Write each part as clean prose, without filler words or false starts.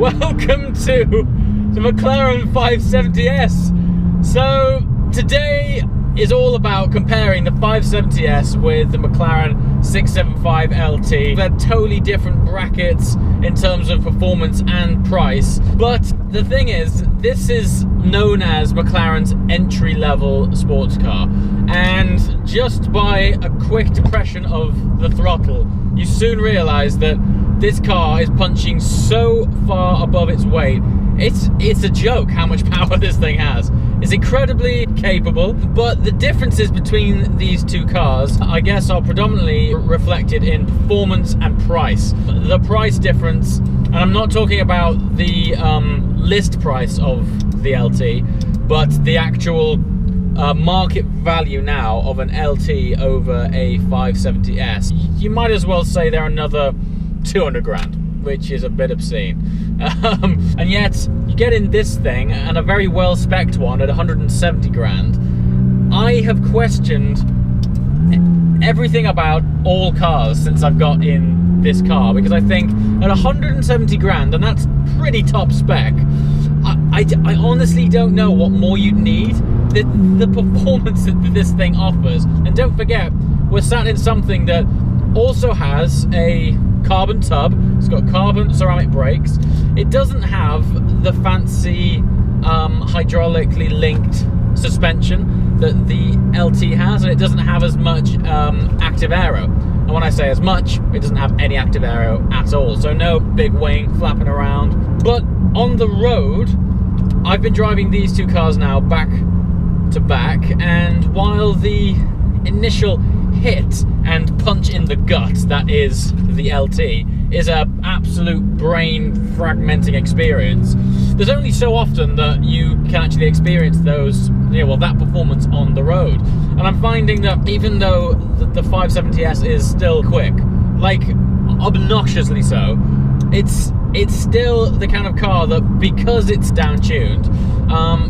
Welcome to the McLaren 570S. So today is all about comparing the 570S with the McLaren 675 LT. They're totally different brackets in terms of performance and price, but the thing is, this is known as McLaren's entry-level sports car, and just by a quick depression of the throttle, you soon realize that this car is punching so far above its weight. It's a joke how much power this thing has. It's incredibly capable, but the differences between these two cars, I guess, are predominantly reflected in performance and price. The price difference, and I'm not talking about the list price of the LT, but the actual market value now of an LT over a 570S. You might as well say they're another 200 grand, which is a bit obscene. And yet you get in this thing, and a very well spec'd one at 170 grand. I have questioned everything about all cars since I've got in this car, because I think at 170 grand, and that's pretty top spec, I honestly don't know what more you'd need. The performance that this thing offers, and don't forget, we're sat in something that also has a carbon tub. It's got carbon ceramic brakes. It doesn't have the fancy hydraulically linked suspension that the LT has, and it doesn't have as much active aero. And when I say as much, it doesn't have any active aero at all, so no big wing flapping around. But on the road, I've been driving these two cars now back to back, and while the initial hit and punch in the gut that is the LT is an absolute brain fragmenting experience, there's only so often that you can actually experience those, that performance on the road. And I'm finding that even though the 570S is still quick, like obnoxiously so, it's still the kind of car that, because it's down-tuned,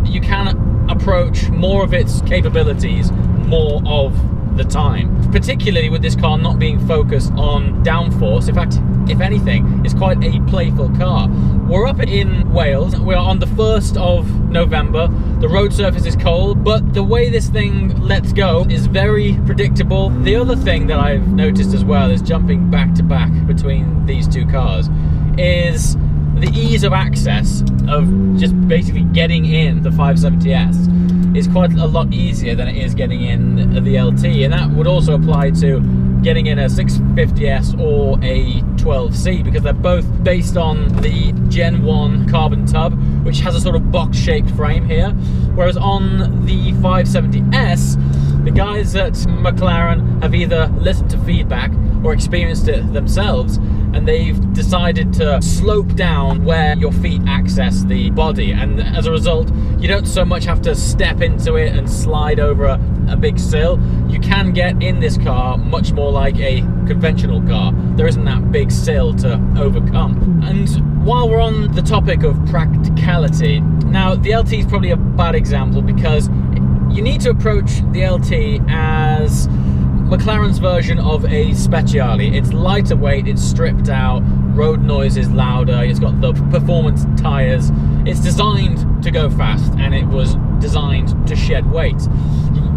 you can approach more of its capabilities more of the time, particularly with this car not being focused on downforce. In fact, if anything, it's quite a playful car. We're up in Wales. We're on the 1st of November. The road surface is cold, but the way this thing lets go is very predictable. The other thing that I've noticed as well is, jumping back to back between these two cars, is the ease of access of just basically getting in the 570S is quite a lot easier than it is getting in the LT, and that would also apply to getting in a 650S or a 12C, because they're both based on the Gen 1 carbon tub, which has a sort of box-shaped frame here, whereas on the 570S, the guys at McLaren have either listened to feedback or experienced it themselves, and they've decided to slope down where your feet access the body, and as a result, you don't so much have to step into it and slide over a big sill. You can get in this car much more like a conventional car. There isn't that big sill to overcome. And while we're on the topic of practicality, now the LT is probably a bad example, because you need to approach the LT as McLaren's version of a Speciale. It's lighter weight, it's stripped out, road noise is louder, it's got the performance tyres. It's designed to go fast, and it was designed to shed weight.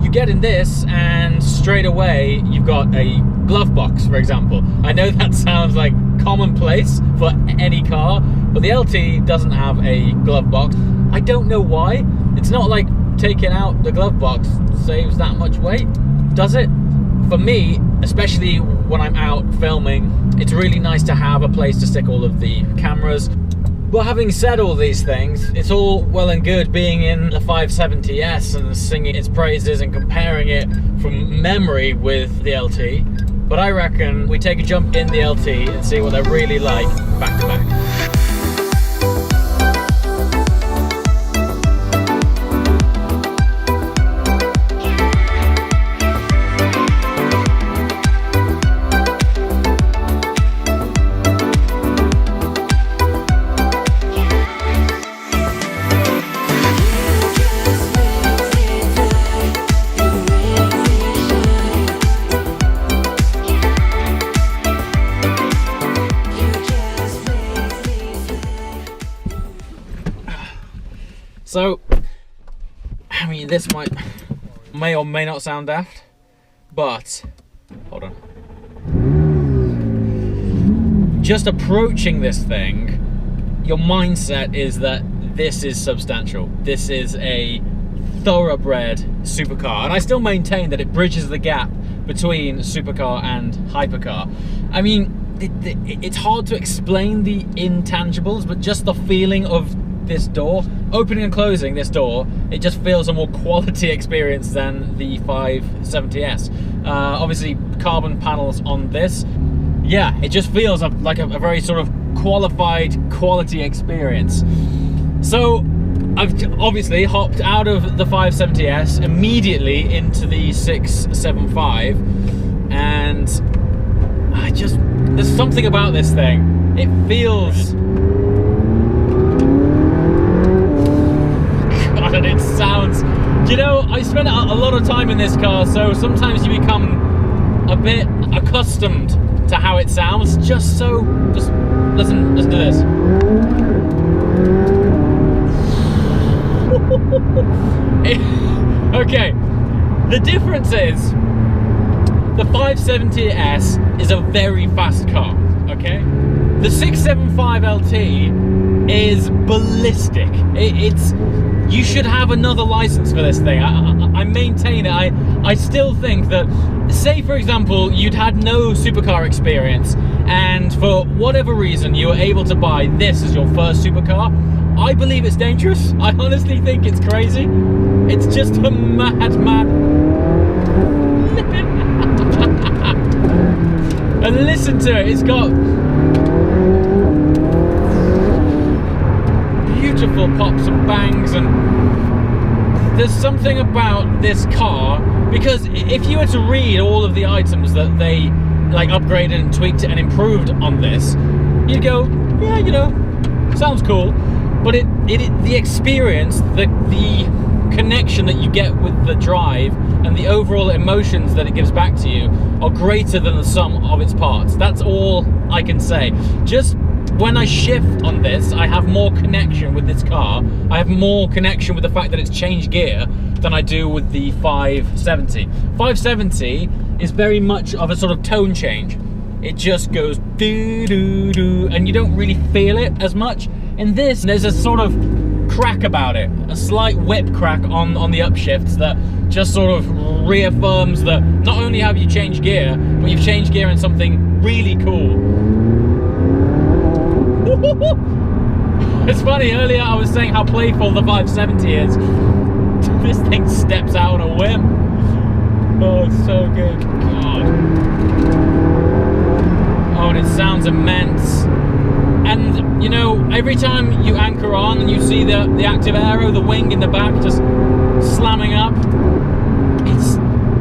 You get in this, and straight away you've got a glove box, for example. I know that sounds like commonplace for any car, but the LT doesn't have a glove box. I don't know why. It's not like taking out the glove box saves that much weight, does it? For me, especially when I'm out filming, it's really nice to have a place to stick all of the cameras. But having said all these things, it's all well and good being in the 570S and singing its praises and comparing it from memory with the LT. But I reckon we take a jump in the LT and see what they're really like back to back. So, I mean, this may or may not sound daft, but, hold on. Just approaching this thing, your mindset is that this is substantial. This is a thoroughbred supercar. And I still maintain that it bridges the gap between supercar and hypercar. I mean, it's hard to explain the intangibles, but just the feeling of this door, opening and closing this door, it just feels a more quality experience than the 570S. Obviously, carbon panels on this. Yeah, it just feels like a very sort of qualified quality experience. So I've obviously hopped out of the 570S immediately into the 675, and there's something about this thing. It feels, God, and it sounds, you know, I spent a lot of time in this car, so sometimes you become a bit accustomed to how it sounds. Just listen to this. Okay, the difference is the 570S is a very fast car, okay? The 675 LT is ballistic. You should have another license for this thing. I maintain it. I still think that, say for example, you'd had no supercar experience, and for whatever reason you were able to buy this as your first supercar, I believe it's dangerous. I honestly think it's crazy. It's just a mad. And listen to it. It's got beautiful pops and bangs, and there's something about this car, because if you were to read all of the items that they like upgraded and tweaked and improved on this, you'd go, yeah, you know, sounds cool. But the experience, the connection that you get with the drive and the overall emotions that it gives back to you are greater than the sum of its parts. That's all I can say. Just when I shift on this, I have more connection with this car. I have more connection with the fact that it's changed gear than I do with the 570. 570 is very much of a sort of tone change. It just goes doo-doo-doo, and you don't really feel it as much. In this, there's a sort of crack about it, a slight whip crack on the upshifts that just sort of reaffirms that not only have you changed gear, but you've changed gear in something really cool. It's funny, earlier I was saying how playful the 570 is. This thing steps out on a whim. Oh, it's so good. God. Oh, and it sounds immense. And, you know, every time you anchor on and you see the active aero, the wing in the back just slamming up,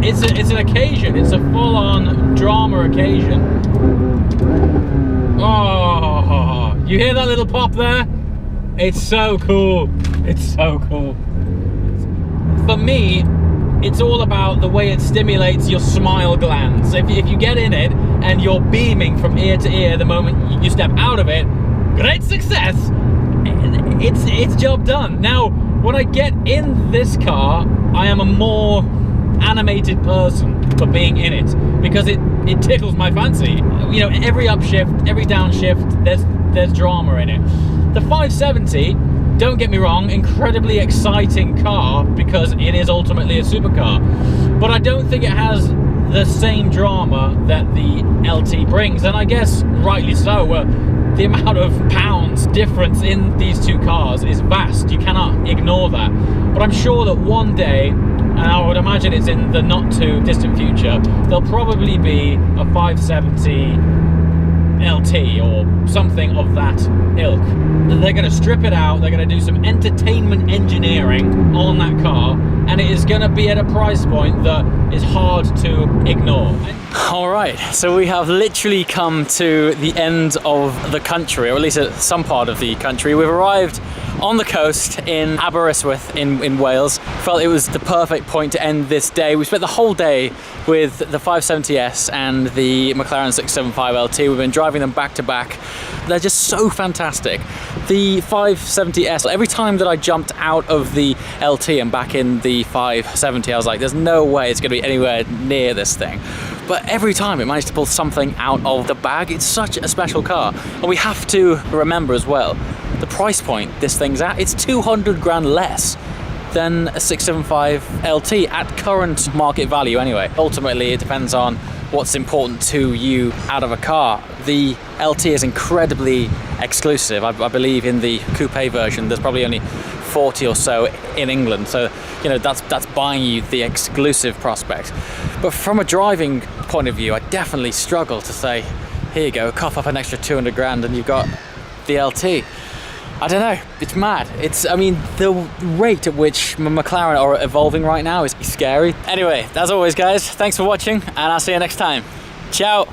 it's an occasion. It's a full-on drama occasion. Oh, you hear that little pop there? It's so cool. It's so cool. For me, it's all about the way it stimulates your smile glands. If you get in it and you're beaming from ear to ear the moment you step out of it, great success. It's job done. Now, when I get in this car, I am a more animated person for being in it, because it tickles my fancy. You know, every upshift, every downshift, there's drama in it. The 570, don't get me wrong, incredibly exciting car because it is ultimately a supercar, but I don't think it has the same drama that the LT brings, and I guess rightly so. The amount of pounds difference in these two cars is vast. You cannot ignore that. But I'm sure that one day, and I would imagine it's in the not too distant future, there'll probably be a 570 LT or something of that ilk. They're going to strip it out, they're going to do some entertainment engineering on that car, and it is going to be at a price point that is hard to ignore. Alright, so we have literally come to the end of the country, or at least some part of the country. We've arrived on the coast in Aberystwyth in Wales. Felt it was the perfect point to end this day. We spent the whole day with the 570S and the McLaren 675 LT. We've been driving them back to back. They're just so fantastic. The 570S, every time that I jumped out of the LT and back in the 570, I was like, there's no way it's going to be anywhere near this thing. But every time it managed to pull something out of the bag. It's such a special car. And we have to remember as well, the price point this thing's at, it's 200 grand less than a 675 LT at current market value anyway. Ultimately, it depends on what's important to you out of a car. The LT is incredibly exclusive. I believe in the coupe version, there's probably only 40 or so in England. So, you know, that's buying you the exclusive prospect. But from a driving point of view, I definitely struggle to say, here you go, cough up an extra 200 grand and you've got the LT. I don't know, it's mad. I mean, the rate at which McLaren are evolving right now is scary. Anyway, as always guys, thanks for watching and I'll see you next time. Ciao.